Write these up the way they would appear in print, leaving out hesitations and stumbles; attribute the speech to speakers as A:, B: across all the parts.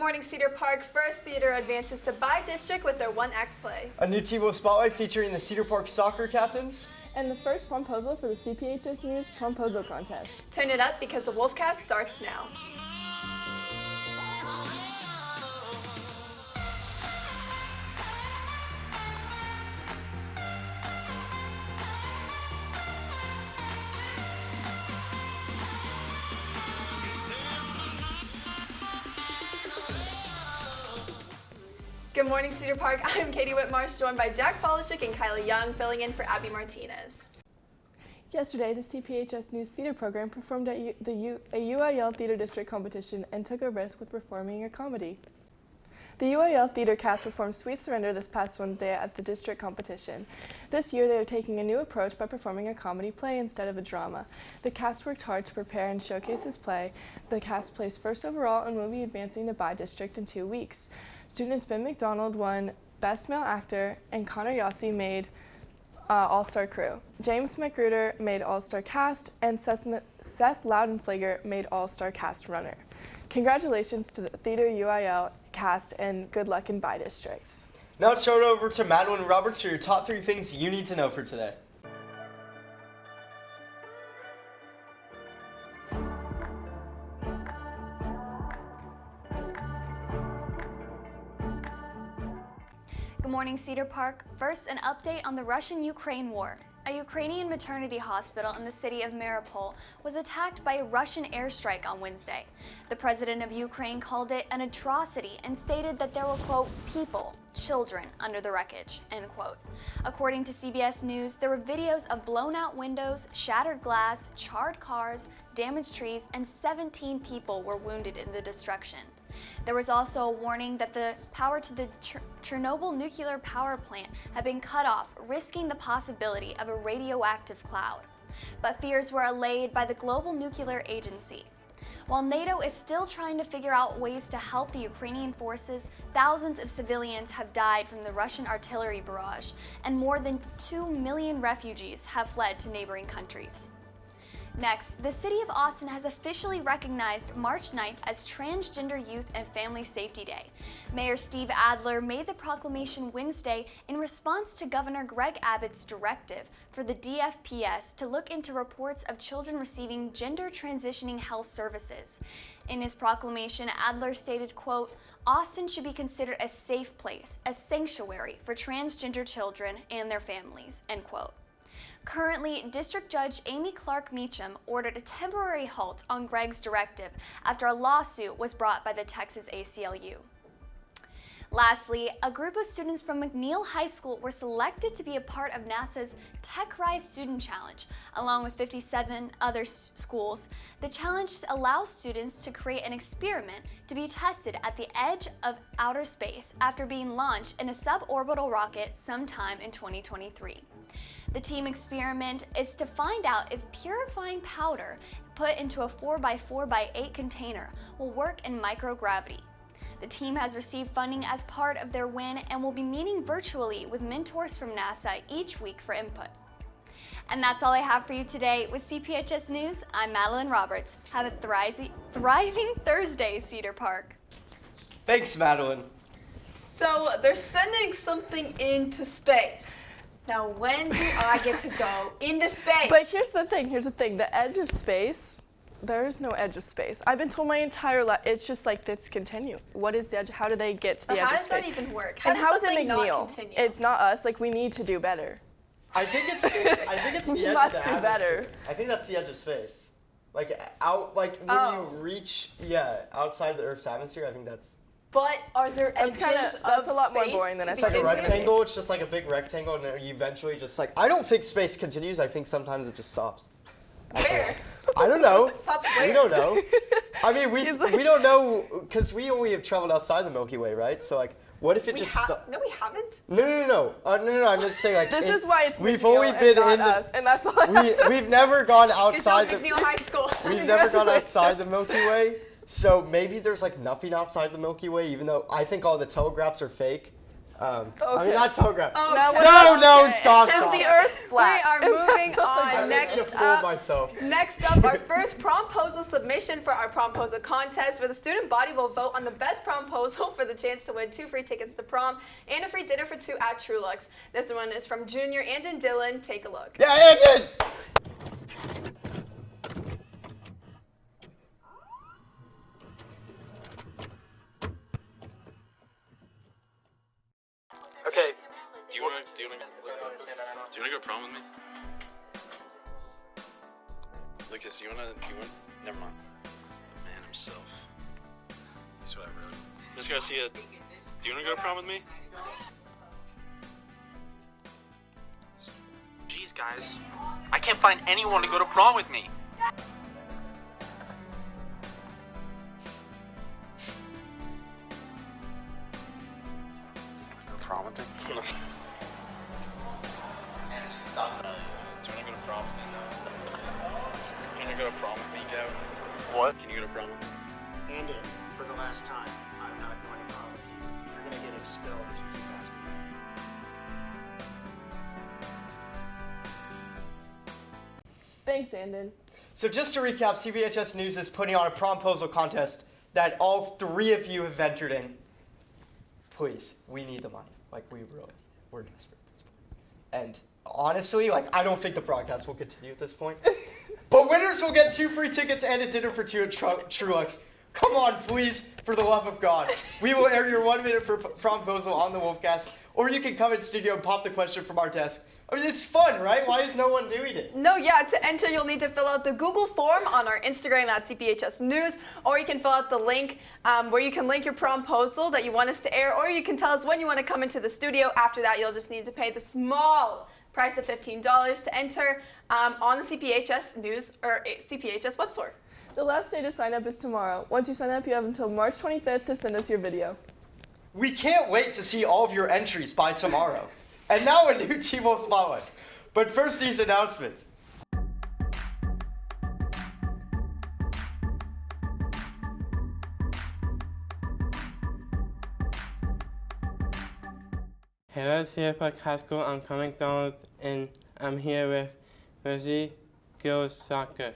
A: morning, Cedar Park. First Theater advances to Bi-District with their one-act play.
B: A new TiVo spotlight featuring the Cedar Park soccer captains.
C: And the first promposal for the CPHS News Promposal Contest.
A: Turn it up because the Wolfcast starts now. Good morning, Cedar Park. I'm Katie Whitmarsh, joined by Jack Polishik and Kylie Young, filling in for Abby Martinez.
C: Yesterday, the CPHS News Theater program performed at a UIL Theater District competition and took a risk with performing a comedy. The UIL Theater cast performed Sweet Surrender this past Wednesday at the district competition. This year, they are taking a new approach by performing a comedy play instead of a drama. The cast worked hard to prepare and showcase this play. The cast placed first overall and will be advancing to Bi-District in 2 weeks. Students Ben McDonald won Best Male Actor, and Connor Yossi made All-Star Crew. James McGruder made All-Star Cast, and Seth Loudenslager made All-Star Cast Runner. Congratulations to the Theater UIL cast, and good luck in Bi-Districts.
B: Now it's turned over to Madeline Roberts for your top 3 things you need to know for today.
D: Good morning, Cedar Park. First, an update on the Russian-Ukraine war. A Ukrainian maternity hospital in the city of Mariupol was attacked by a Russian airstrike on Wednesday. The president of Ukraine called it an atrocity and stated that there were, quote, people, children under the wreckage, end quote. According to CBS News, there were videos of blown out windows, shattered glass, charred cars, damaged trees, and 17 people were wounded in the destruction. There was also a warning that the power to the Chernobyl nuclear power plant had been cut off, risking the possibility of a radioactive cloud. But fears were allayed by the Global Nuclear Agency. While NATO is still trying to figure out ways to help the Ukrainian forces, thousands of civilians have died from the Russian artillery barrage, and more than 2 million refugees have fled to neighboring countries. Next, the City of Austin has officially recognized March 9th as Transgender Youth and Family Safety Day. Mayor Steve Adler made the proclamation Wednesday in response to Governor Greg Abbott's directive for the DFPS to look into reports of children receiving gender transitioning health services. In his proclamation, Adler stated, quote, Austin should be considered a safe place, a sanctuary for transgender children and their families, end quote. Currently, District Judge Amy Clark Meacham ordered a temporary halt on Greg's directive after a lawsuit was brought by the Texas ACLU. Lastly, a group of students from McNeil High School were selected to be a part of NASA's TechRise Student Challenge, along with 57 other schools. The challenge allows students to create an experiment to be tested at the edge of outer space after being launched in a suborbital rocket sometime in 2023. The team experiment is to find out if purifying powder put into a 4x4x8 container will work in microgravity. The team has received funding as part of their win and will be meeting virtually with mentors from NASA each week for input. And that's all I have for you today. With CPHS News, I'm Madeline Roberts. Have a thriving Thursday, Cedar Park.
B: Thanks, Madeline.
A: So they're sending something into space. Now, when do I get to go into space?
C: But here's the thing, the edge of space, there's no edge of space. I've been told my entire life, it's just like, it's continue. What is the edge, how do they get to the edge of space?
A: How does that even work?
C: And how
A: does
C: is it
A: something not
C: McNeil?
A: continue?
C: It's not us, like we need to do better.
B: I think it's the edge
C: We
B: of
C: must
B: the
C: do
B: atmosphere.
C: better.
B: I think that's the edge of space. When you reach, outside the Earth's atmosphere, I think that's...
A: But are there edges
C: that's a lot more boring than I
B: It's like
C: thought.
B: a rectangle, it's just like a big rectangle, and then you eventually just like, I don't think space continues, I think sometimes it just stops.
A: Where?
B: I don't know.
A: Stops where?
B: We don't know. I mean, we don't know, because we only have traveled outside the Milky Way, right? So like, what if it just stops?
A: No, we haven't.
B: No, I'm just saying like.
C: This is why it's
B: we've
C: McNeil
B: only
C: and
B: been
C: not
B: in
C: us, and that's all I have to
B: we've never gone outside
A: Good job, McNeil High School.
B: We've never gone outside the Milky Way. So maybe there's like nothing outside the Milky Way, even though I think all the telegraphs are fake. I mean, that's Hoga.
A: Okay.
B: Stop.
C: Is the Earth flat?
A: We are moving on.
B: I'm making a
A: Next
B: fool of
A: up,
B: myself.
A: our first promposal submission for our promposal contest, where the student body will vote on the best promposal for the chance to win 2 free tickets to prom and a free dinner for 2 at Trulux. This one is from Junior Andon Dillon. Take a look.
B: Yeah, Andon! Okay.
E: Do you wanna go prom with me? Lucas, never mind. Man himself. That's what I wrote. Miss Garcia, do you wanna go to prom with me?
F: Jeez, guys. I can't find anyone to go to prom with me.
E: Prom with me?
F: Stop.
E: Do you wanna go to prom with me? You wanna go to prom with me, Joe?
F: What?
E: Can you go to prom with me?
G: Andon, for the last time, I'm not going to prom with you. You're going to get expelled if you keep asking me.
C: Thanks, Andon.
B: So just to recap, CBHS News is putting on a promposal contest that all 3 of you have entered in. Please, we need the money. We're desperate at this point. And honestly, I don't think the broadcast will continue at this point. But winners will get 2 free tickets and a dinner for 2 at Trulux. Come on, please, for the love of God. We will air your 1-minute promposal on the Wolfcast, or you can come in studio and pop the question from our desk. I mean, it's fun, right? Why is no one doing it?
A: No, yeah, to enter, you'll need to fill out the Google form on our Instagram at CPHS News, or you can fill out the link where you can link your promposal that you want us to air, or you can tell us when you want to come into the studio. After that, you'll just need to pay the small price of $15 to enter on the CPHS News or CPHS web store.
C: The last day to sign up is tomorrow. Once you sign up, you have until March 25th to send us your video.
B: We can't wait to see all of your entries by tomorrow. And now a new T-Mobile Spotlight. But first, these announcements.
H: Hello, Cedar Park High School. I'm Connor McDonald, and I'm here with Rosie Girls Soccer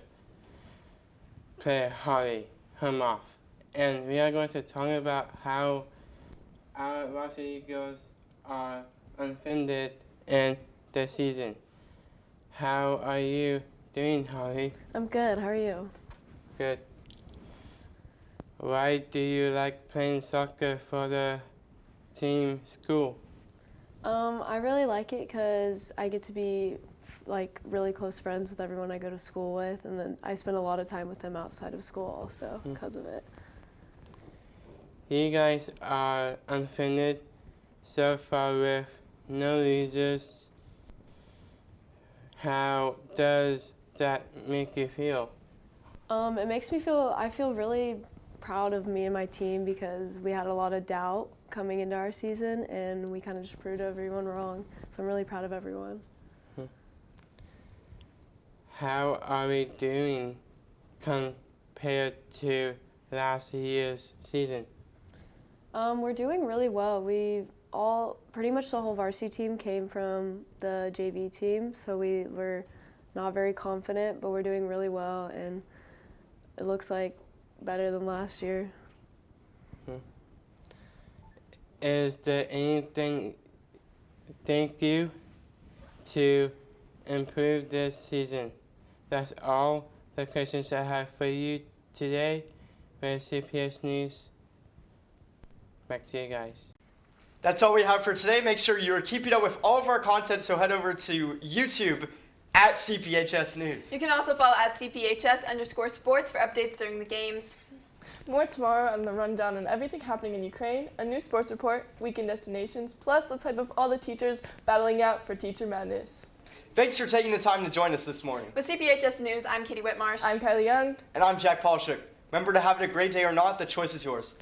H: player Holly Hermoff. And we are going to talk about how our varsity girls are unfunded in the season. How are you doing, Holly?
I: I'm good. How are you?
H: Good. Why do you like playing soccer for the team school?
I: I really like it because I get to be really close friends with everyone I go to school with, and then I spend a lot of time with them outside of school also because of it.
H: You guys are unfunded so far with no losers. How does that make you feel?
I: It makes me I feel really proud of me and my team because we had a lot of doubt coming into our season, and we kind of just proved everyone wrong. So I'm really proud of everyone.
H: How are we doing compared to last year's season?
I: We're doing really well. Pretty much the whole varsity team came from the JV team, so we were not very confident, but we're doing really well, and it looks like better than last year.
H: Is there anything thank you to improve this season? That's all the questions I have for you today with CPS News. Back to you guys.
B: That's all we have for today. Make sure you're keeping up with all of our content, so head over to YouTube at CPHS News.
A: You can also follow at CPHS_sports for updates during the games.
C: More tomorrow on the rundown on everything happening in Ukraine, a new sports report, weekend destinations, plus let's hype up all the teachers battling out for Teacher Madness.
B: Thanks for taking the time to join us this morning.
A: With CPHS News, I'm Katie Whitmarsh.
C: I'm Kylie Young.
B: And I'm Jack Polshuk. Remember, to have it a great day or not, the choice is yours.